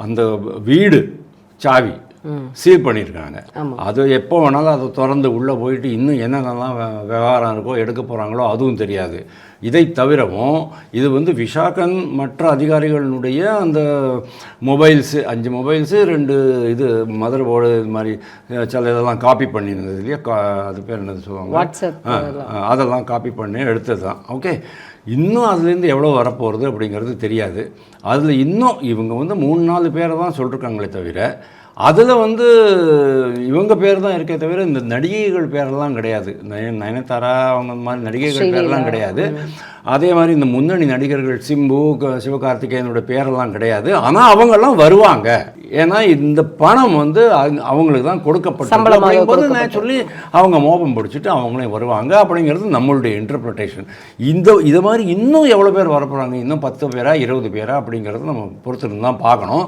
அந்த வீடு சாவி சீல் பண்ணியிருக்காங்க. அது எப்போ வேணாலும் அதை திறந்து உள்ளே போயிட்டு இன்னும் என்னென்னலாம் விவகாரம் இருக்கோ எடுக்க போகிறாங்களோ அதுவும் தெரியாது. இதை தவிரவும் இது வந்து விஷாகன் மற்ற அதிகாரிகளுடைய அந்த மொபைல்ஸு 5 மொபைல்ஸு 2 இது மதர் போர்டு இது மாதிரி சில இதெல்லாம் காப்பி பண்ணியிருந்தது இல்லையா, அது பேர் என்னது சொல்லுவாங்க, வாட்ஸ்அப், அதெல்லாம் காப்பி பண்ணி எடுத்தது தான். ஓகே, இன்னும் அதுலேருந்து எவ்வளோ வரப்போகிறது அப்படிங்கிறது தெரியாது. அதில் இன்னும் இவங்க வந்து 3-4 பேரை தான் சொல்லியிருக்காங்களே தவிர அதில் வந்து இவங்க பேர் தான் இருக்கே தவிர இந்த நடிகைகள் பேரெல்லாம் கிடையாது. நயனதாரா அவங்க மாதிரி நடிகைகள் பேரெல்லாம் கிடையாது. அதே மாதிரி இந்த முன்னணி நடிகர்கள் சிம்பு, சிவகார்த்திகேயனோட பேரெல்லாம் கிடையாது. ஆனால் அவங்கெல்லாம் வருவாங்க. ஏன்னா இந்த பணம் வந்து அவங்களுக்கு தான் கொடுக்கப்பட்டது. நான் சொல்லி அவங்க மோபம் பிடிச்சிட்டு அவங்களே வருவாங்க அப்படிங்கிறது நம்மளுடைய இன்டர்பிரிட்டேஷன். இது மாதிரி இன்னும் எவ்வளோ பேர் வரப்போகிறாங்க, இன்னும் 10 பேரா 20 பேரா அப்படிங்கிறது நம்ம பொறுத்திருந்து தான் பார்க்கணும்.